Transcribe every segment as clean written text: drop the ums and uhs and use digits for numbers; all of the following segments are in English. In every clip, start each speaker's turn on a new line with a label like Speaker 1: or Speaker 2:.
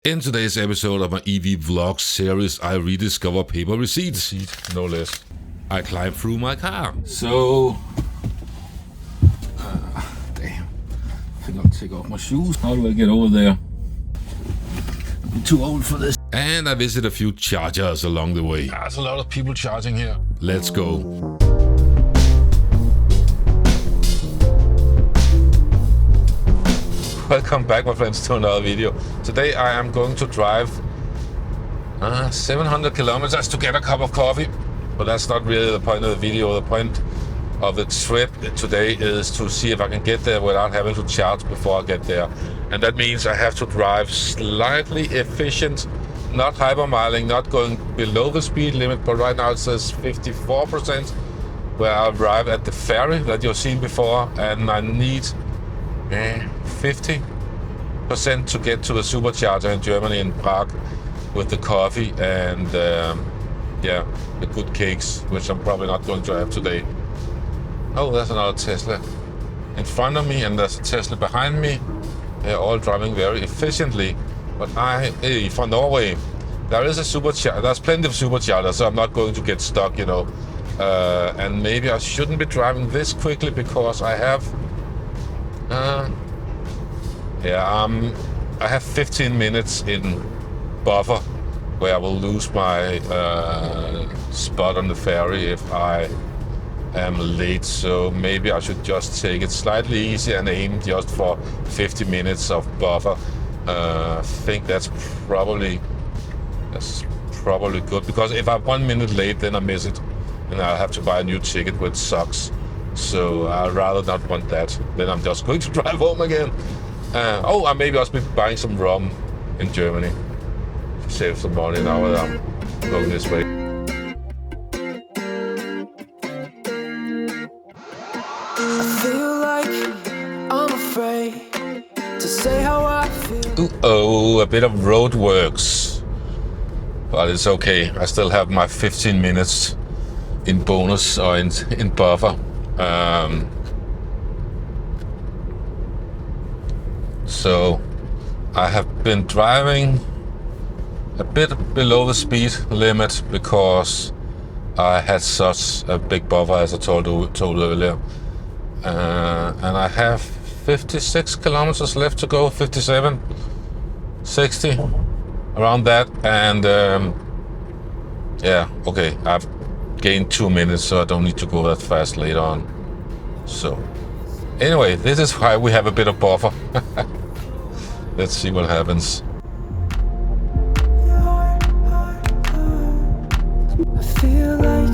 Speaker 1: In today's episode of my EV vlog series, I rediscover paper receipts, no less. I climb through my car.
Speaker 2: So, damn, I think I'll take off my shoes. How do I get over there? I'm too old for this.
Speaker 1: And I visit a few chargers along the way.
Speaker 2: There's a lot of people charging here.
Speaker 1: Let's go.
Speaker 2: Welcome back, my friends, to another video. Today I am going to drive 700 kilometers to get a cup of coffee. But that's not really the point of the video. The point of the trip today is to see if I can get there without having to charge before I get there. And that means I have to drive slightly efficient, not hypermiling, not going below the speed limit, but right now it says 54%, where I'll arrive at the ferry that you've seen before, and I need 50% to get to the supercharger in Germany, in Braak, with the coffee and the good cakes, which I'm probably not going to have today. Oh, there's another Tesla in front of me, and there's a Tesla behind me. They're all driving very efficiently. But for Norway, there is a supercharger. There's plenty of superchargers, so I'm not going to get stuck, you know. And maybe I shouldn't be driving this quickly because I have I have 15 minutes in buffer where I will lose my spot on the ferry if I am late. So maybe I should just take it slightly easy and aim just for 50 minutes of buffer. I think that's probably good, because if I'm 1 minute late, then I miss it and I'll have to buy a new ticket, which sucks. So I'd rather not want that. Then I'm just going to drive home again. I maybe also be buying some rum in Germany. Save some money now that I'm going this way.
Speaker 3: I feel like I'm afraid to say how I feel.
Speaker 2: A bit of road works. But it's okay. I still have my 15 minutes in bonus or in buffer. So I have been driving a bit below the speed limit because I had such a big buffer, as I told earlier. And I have 56 kilometers left to go, 57, 60, around that. And okay, I've gained 2 minutes, so I don't need to go that fast later on. So anyway, this is why we have a bit of buffer. Let's see what happens.
Speaker 3: I feel like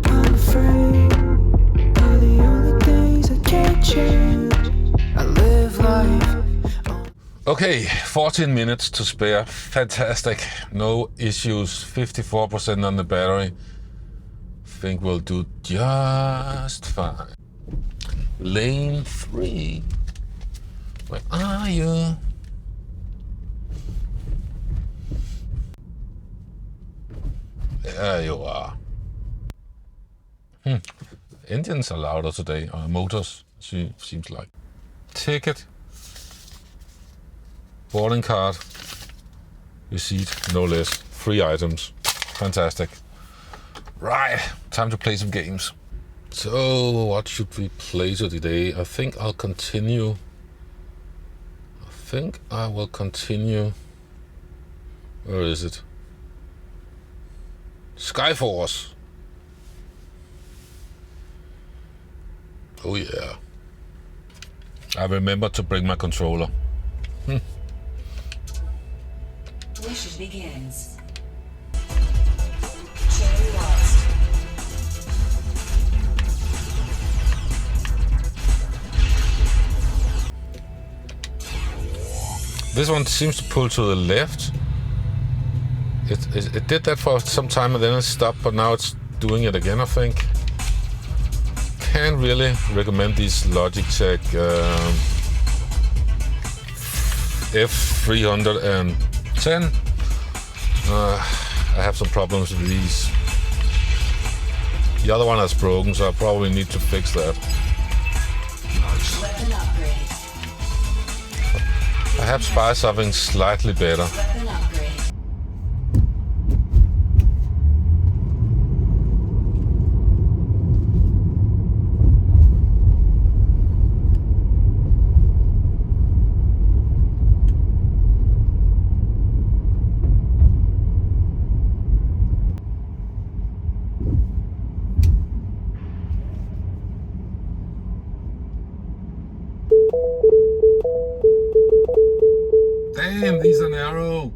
Speaker 3: I'm afraid of the only things I can't change. I live life.
Speaker 2: Okay, 14 minutes to spare. Fantastic. No issues. 54% on the battery. Think we'll do just fine. Lane 3. Where are you? There you are. Engines are louder today, or motors, seems like. Ticket. Boarding card. Receipt, no less. 3 items. Fantastic. Right, time to play some games. So, what should we play today? I think I will continue. Where is it? Skyforce. Oh yeah. I remember to bring my controller.
Speaker 4: Mission begins. Cherry lost.
Speaker 2: This one seems to pull to the left. It did that for some time and then it stopped, but now it's doing it again, I think. Can't really recommend these Logitech F310. I have some problems with these. The other one is broken, so I probably need to fix that.
Speaker 4: Weapon upgrade.
Speaker 2: Perhaps buy something slightly better.
Speaker 4: Weapon upgrade.
Speaker 2: Damn, these are narrow.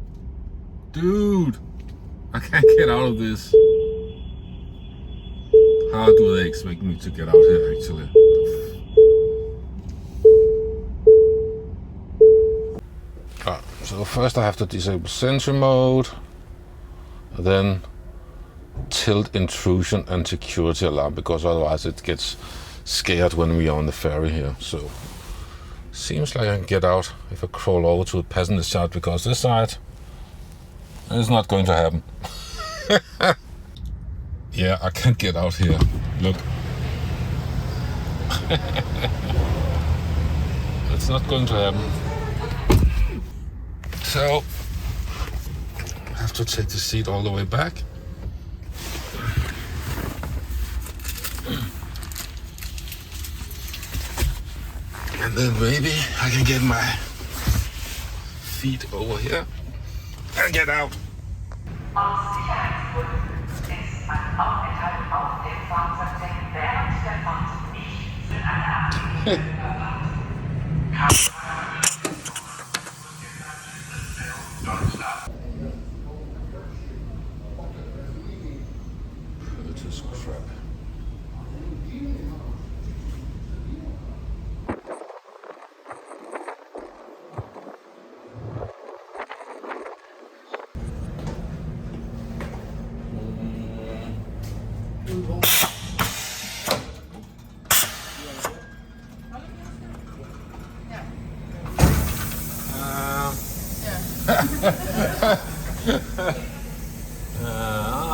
Speaker 2: Dude, I can't get out of this. How do they expect me to get out here, actually? So first I have to disable sentry mode, then tilt intrusion and security alarm, because otherwise it gets scared when we are on the ferry here. So seems like I can get out if I crawl over to the passenger side, because this side is not going to happen. Yeah, I can't get out here. Look. It's not going to happen. So I have to take the seat all the way back. And then maybe I can get my feet over here and get out.
Speaker 5: Aus Sicherheitsgründen ist ein Aufenthalt auf dem Fahrzeugdeck während der Fahrt nicht für eine Absicht erwartet.
Speaker 2: This is crap.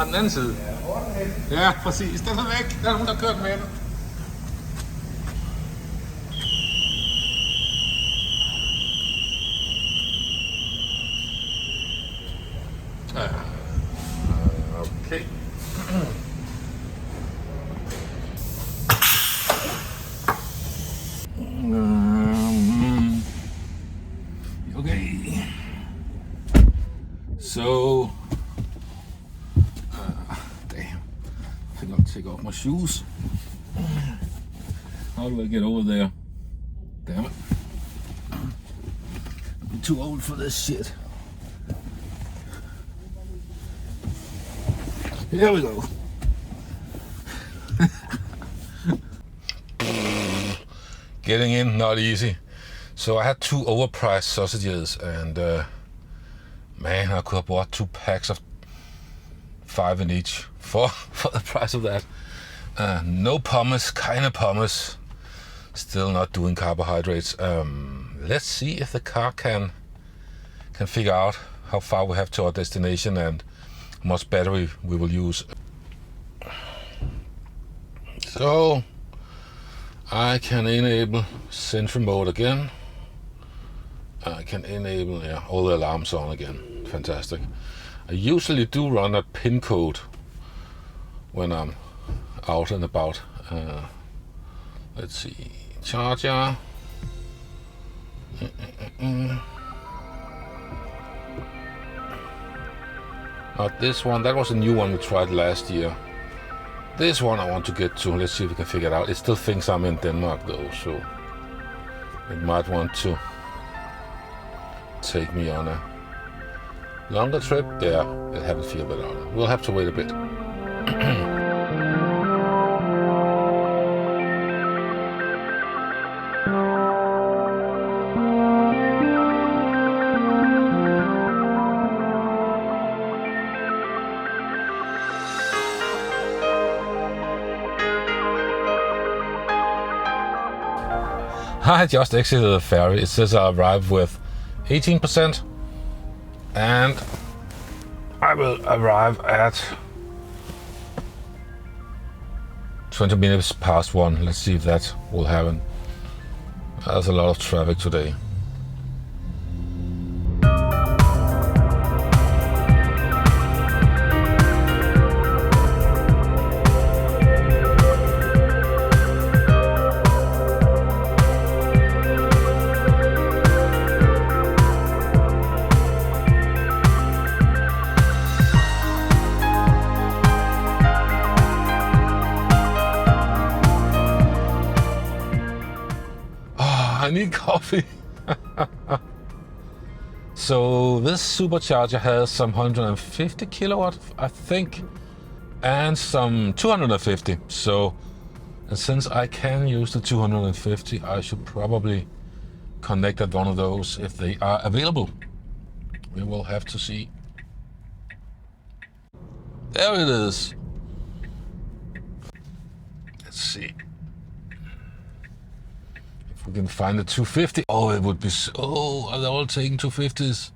Speaker 2: Den anden side. Ja, præcis. Den er væk. Der er nogen, der har kørt med den. Okay. Okay. So, damn, I forgot to take off my shoes. How do I get over there? Damn it. I'm too old for this shit. Here we go. Getting in, not easy. So I had 2 overpriced sausages, and man, I could have bought 2 packs of 5 in each for the price of that. No pommes, kind of pommes. Still not doing carbohydrates. Let's see if the car can figure out how far we have to our destination and how much battery we will use. So I can enable sentry mode again. I can enable all the alarms on again. Fantastic. I usually do run a pin code when I'm out and about. Let's see, charger. Not this one. That was a new one we tried last year. This one I want to get to. Let's see if we can figure it out. It still thinks I'm in Denmark though, so it might want to take me on a longer trip. Yeah, it haven't figured it out. We'll have to wait a bit. I just exited the ferry. It says I arrived with 18%, and I will arrive at 20 minutes past 1. Let's see if that will happen. There's a lot of traffic today. I need coffee. So this supercharger has some 150 kilowatt, I think, and some 250. So, and since I can use the 250, I should probably connect at one of those if they are available. We will have to see. There it is. Let's see if we can find the 250. Oh, it would be so. Oh, are they all taking 250s?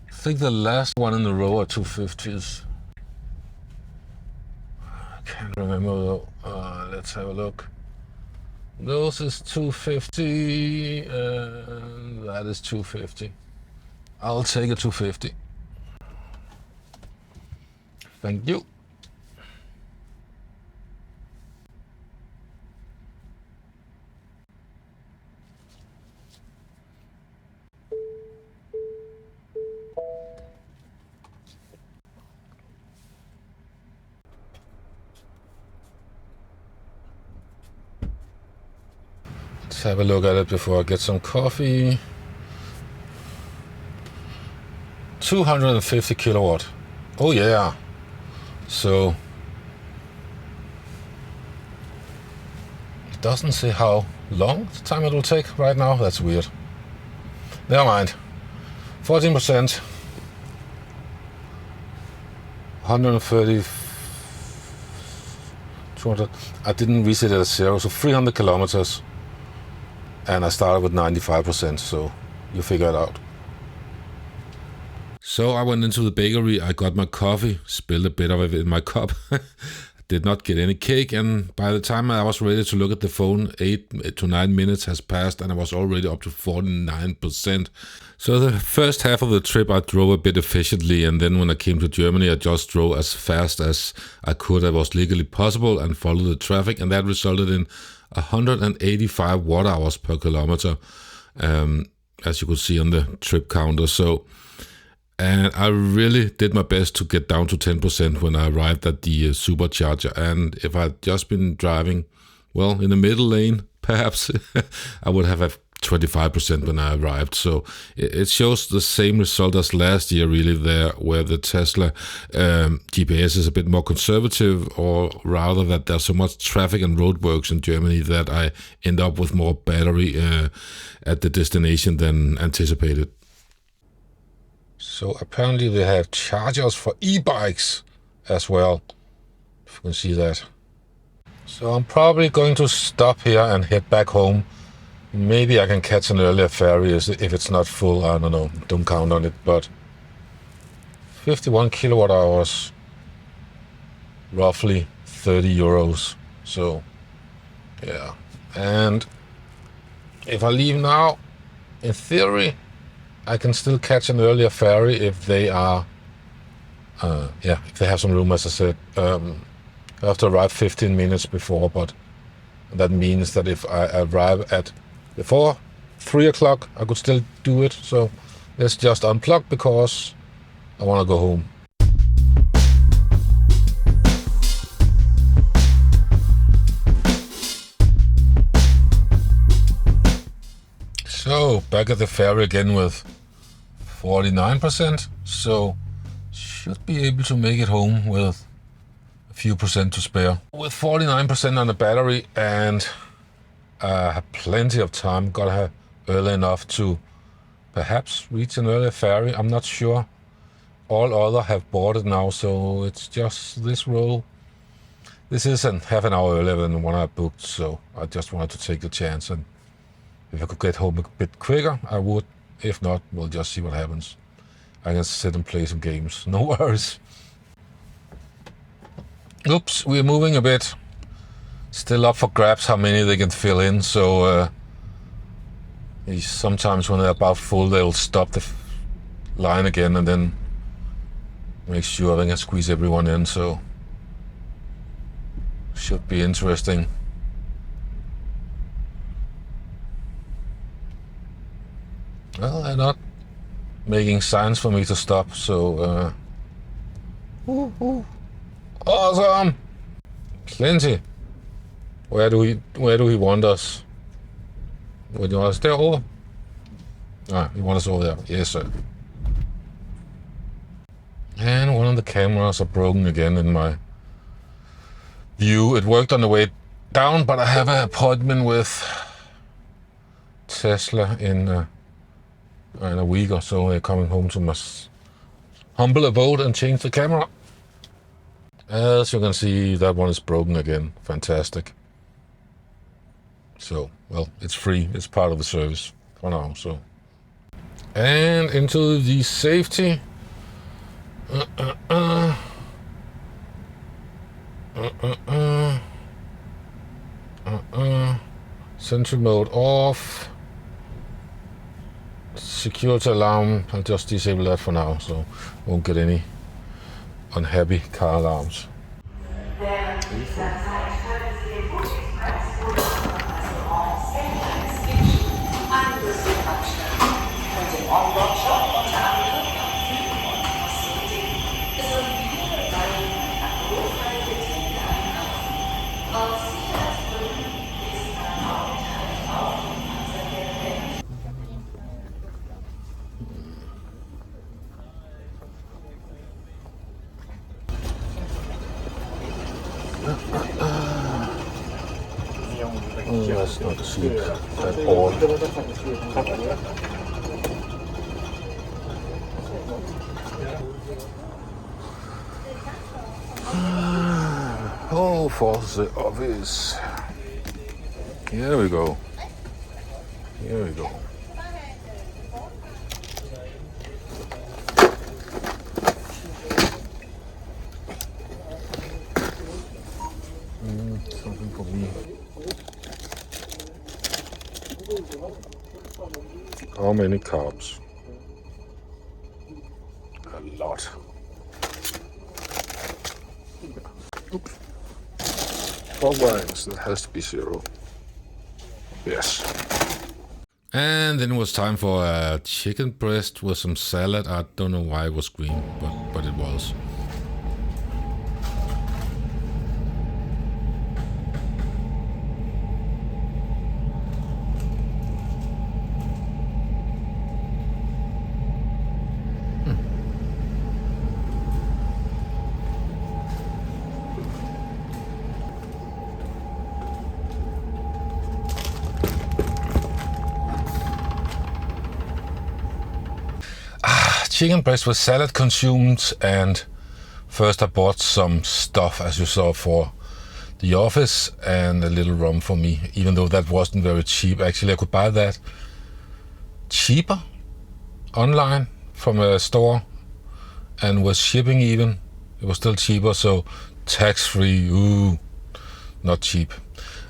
Speaker 2: I think the last one in the row are 250s. I can't remember though. Let's have a look. Those is 250, and that is 250. I'll take a 250. Thank you. Let's have a look at it before I get some coffee. 250 kilowatt. Oh yeah. So it doesn't say how long the time it will take right now. That's weird. Never mind. 14%. 130. 200. I didn't reset it at 0, so 300 kilometers. And I started with 95%, so you figure it out.
Speaker 1: So I went into the bakery, I got my coffee, spilled a bit of it in my cup. Did not get any cake, and by the time I was ready to look at the phone, 8 to 9 minutes has passed and I was already up to 49%. So the first half of the trip I drove a bit efficiently, and then when I came to Germany I just drove as fast as I could, that was legally possible, and followed the traffic, and that resulted in 185 watt hours per kilometer, as you could see on the trip counter. And I really did my best to get down to 10% when I arrived at the supercharger. And if I'd just been driving, well, in the middle lane, perhaps, I would have 25% when I arrived. So it shows the same result as last year, really, there, where the Tesla GPS is a bit more conservative, or rather that there's so much traffic and roadworks in Germany that I end up with more battery at the destination than anticipated. So apparently they have chargers for e-bikes as well, if you can see that. So I'm probably going to stop here and head back home. Maybe I can catch an earlier ferry if it's not full, I don't know, don't count on it, but 51 kilowatt hours, roughly 30 euros. So yeah, and if I leave now, in theory, I can still catch an earlier ferry if they are, if they have some room, as I said. I have to arrive 15 minutes before, but that means that if I arrive at before 3 o'clock, I could still do it. So let's just unplug because I want to go home. So back at the ferry again with 49%, so should be able to make it home with a few percent to spare. With 49% on the battery, and I have plenty of time, got here early enough to perhaps reach an earlier ferry, I'm not sure. All other have boarded now, so it's just this row. This is half an hour earlier than the one I booked, so I just wanted to take the chance, and if I could get home a bit quicker, I would. If not, we'll just see what happens. I can sit and play some games, no worries. Oops, we're moving a bit. Still up for grabs how many they can fill in, so sometimes when they're about full, they'll stop the line again and then make sure they can squeeze everyone in, so should be interesting. Well, they're not making signs for me to stop, so awesome! Plenty. Where do we want us?
Speaker 2: Would you want us derovre? Alright, you want us over there? Yes, sir. And one of the cameras are broken again in my view. It worked on the way down, but I have an appointment with Tesla in a week or so. They're coming home to my humble abode and change the camera. As you can see, that one is broken again. Fantastic. So, well, it's free. It's part of the service for now. So, and into the safety. Sentry mode off. Security alarm. I'll just disable that for now, so won't get any unhappy car alarms.
Speaker 5: Während dieser Zeit können Sie den Bus-Express oder Restaurants einen Besuch abstatten und im On-Board-Shop unter anderem sowie viele weitere alkoholfreie Getränke einkaufen. Aus Sicherheitsgründen ist ein Aufenthalt auf dem Fahrzeug erwähnt.
Speaker 2: That's not cheap at all. Oh, for the office. Here we go. Here we go. Something for me. How many carbs? A lot. Oops. 4 lines, that has to be 0. Yes. And then it was time for a chicken breast with some salad. I don't know why it was green, but it was. Chicken breast with salad consumed, and first I bought some stuff, as you saw, for the office and a little rum for me, even though that wasn't very cheap. Actually, I could buy that cheaper online from a store, and with shipping even, it was still cheaper, so tax-free, ooh, not cheap.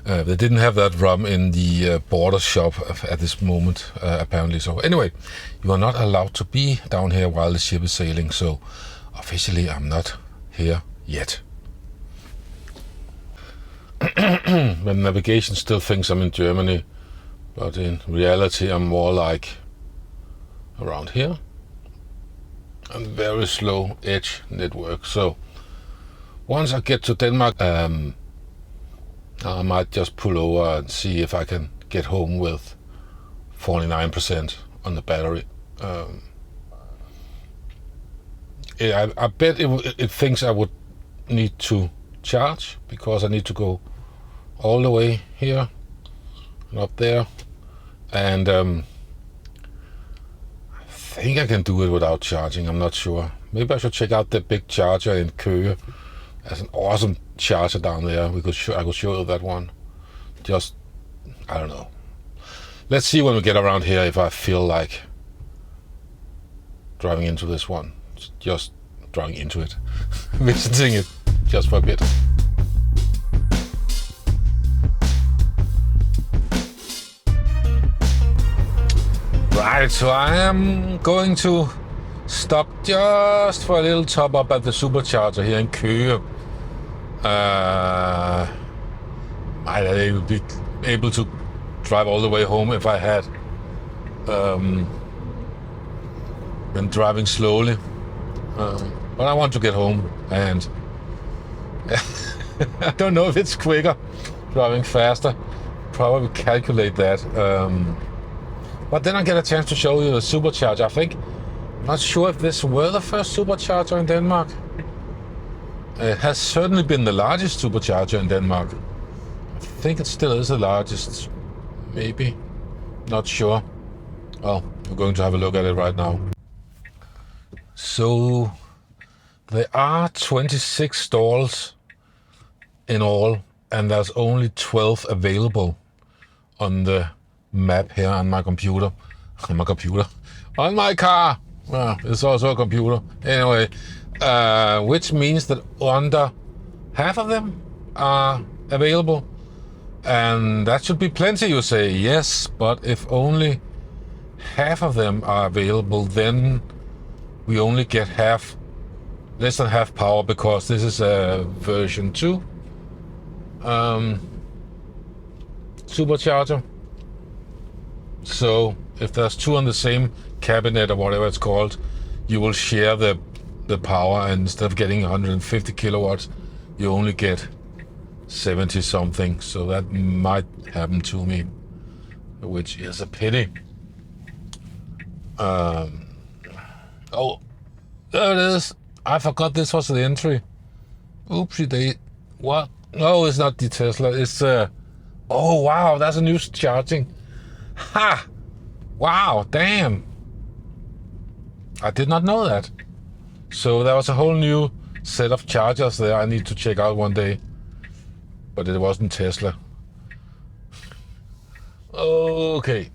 Speaker 2: They didn't have that rum in the border shop at this moment, apparently. So anyway, you are not allowed to be down here while the ship is sailing. So officially, I'm not here yet. The navigation still thinks I'm in Germany, but in reality, I'm more like around here. And very slow edge network. So once I get to Denmark, I might just pull over and see if I can get home with 49% on the battery. I bet it thinks I would need to charge, because I need to go all the way here and up there. And I think I can do it without charging, I'm not sure. Maybe I should check out the big charger in Køge. There's an awesome charger down there. I could show you that one. Just, I don't know. Let's see when we get around here if I feel like driving into this one. Just driving into it. Visiting it just for a bit. Right, so I am going to stop just for a little top up at the Supercharger here in Køge. Might I be able to drive all the way home if I had been driving slowly. But I want to get home, and I don't know if it's quicker driving faster. probably calculate that. But then I get a chance to show you the supercharger. I think, not sure if this were the first supercharger in Denmark. It has certainly been the largest supercharger in Denmark. I think it still is the largest. Maybe. Not sure. Well, we're going to have a look at it right now. So, there are 26 stalls in all, and there's only 12 available on the map here on my computer. On my car! Well, it's also a computer. Anyway, which means that under half of them are available. And that should be plenty, you say. Yes, but if only half of them are available, then we only get less than half power, because this is a version 2 supercharger. So if there's 2 on the same cabinet or whatever it's called, you will share the power, and instead of getting 150 kilowatts, you only get 70 something. So that might happen to me, which is a pity. Oh, there it is. I forgot this was the entry. Oopsie, what? No, it's not the Tesla. It's oh wow, that's a new charging. Ha! Wow, damn. I did not know that. So there was a whole new set of chargers there I need to check out one day. But it wasn't Tesla. Okay.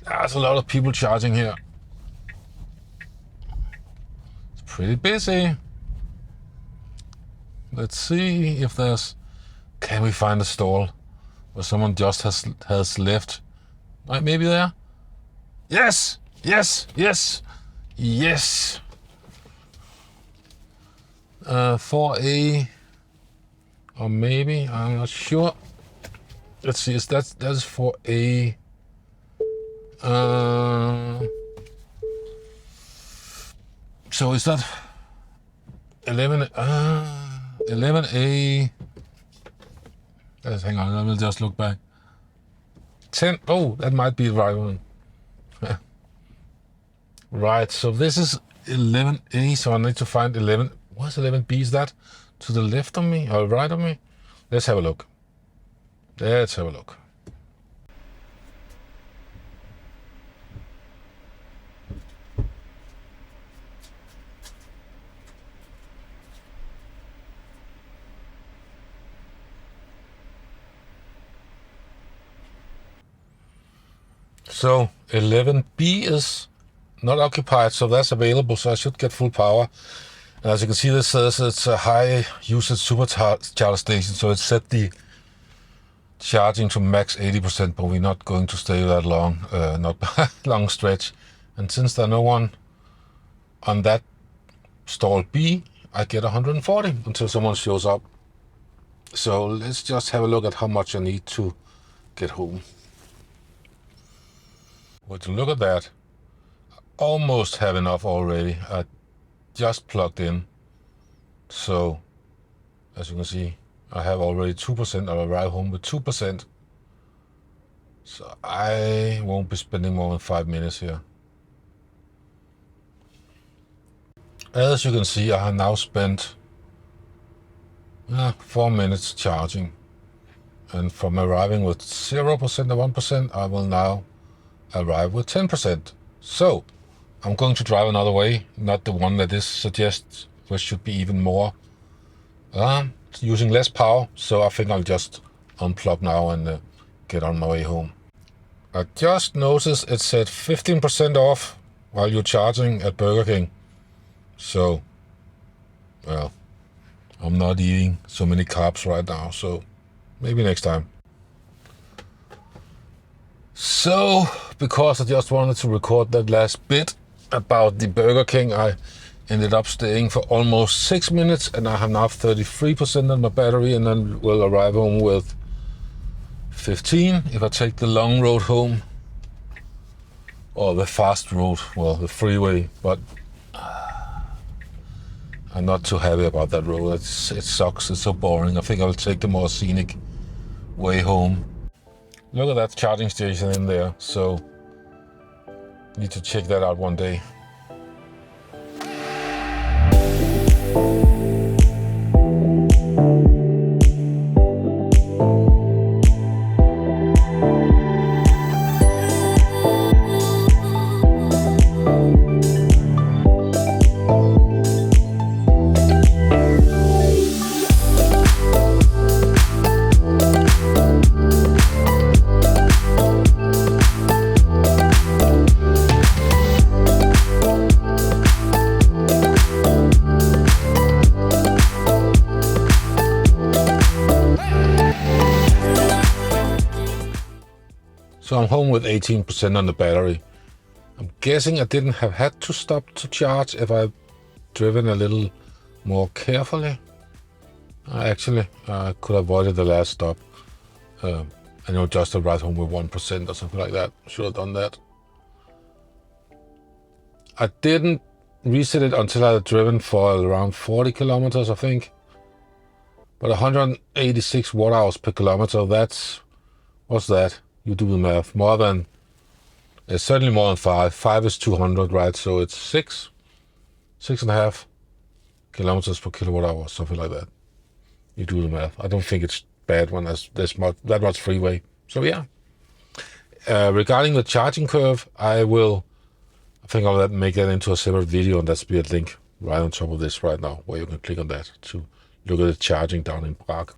Speaker 2: There's a lot of people charging here. It's pretty busy. Let's see if there's... Can we find a stall where someone just has left? Maybe there? Yes! Yes! Yes! Yes! 4A, or maybe, I'm not sure. Let's see, that's 4A. So is that 11A? Hang on, I will just look back. 10, oh, that might be the right one. Right, so this is 11A, so I need to find 11. What's 11B? Is that to the left of me or right of me? Let's have a look. Let's have a look. So 11B is not occupied, so that's available, so I should get full power. And as you can see, this says it's a high usage supercharger station, so it set the charging to max 80%, but we're not going to stay that long, not by a long stretch. And since there's no one on that stall B, I get 140 until someone shows up. So let's just have a look at how much I need to get home. Would you look at that? I almost have enough already. I just plugged in. So, as you can see, I have already 2%. I'll arrive home with 2%. So I won't be spending more than 5 minutes here. As you can see, I have now spent 4 minutes charging. And from arriving with 0% or 1%, I will now arrive with 10%. So I'm going to drive another way, not the one that this suggests, which should be even more using less power. So I think I'll just unplug now and get on my way home. I just noticed it said 15% off while you're charging at Burger King. So, well, I'm not eating so many carbs right now, so maybe next time. So, because I just wanted to record that last bit about the Burger King, I ended up staying for almost 6 minutes, and I have now 33% on my battery, and then will arrive home with 15 if I take the long road home, or the fast road, well, the freeway. But I'm not too happy about that road. It sucks. It's so boring. I think I'll take the more scenic way home. Look at that charging station in there. So need to check that out one day. So I'm home with 18% on the battery. I'm guessing I didn't have had to stop to charge if I'd driven a little more carefully. Actually, I could have avoided the last stop. I know just arrived home with 1% or something like that. Should have done that. I didn't reset it until I had driven for around 40 kilometers, I think. But 186 watt hours per kilometer, what's that? You do the math. It's certainly more than 5. 5 is 200, right? So it's 6.5 kilometers per kilowatt hour, something like that. You do the math. I don't think it's bad when there's that much freeway. So yeah. Regarding the charging curve, I think I'll make that into a separate video, and that's be a link right on top of this right now, where you can click on that to look at the charging down in Braak.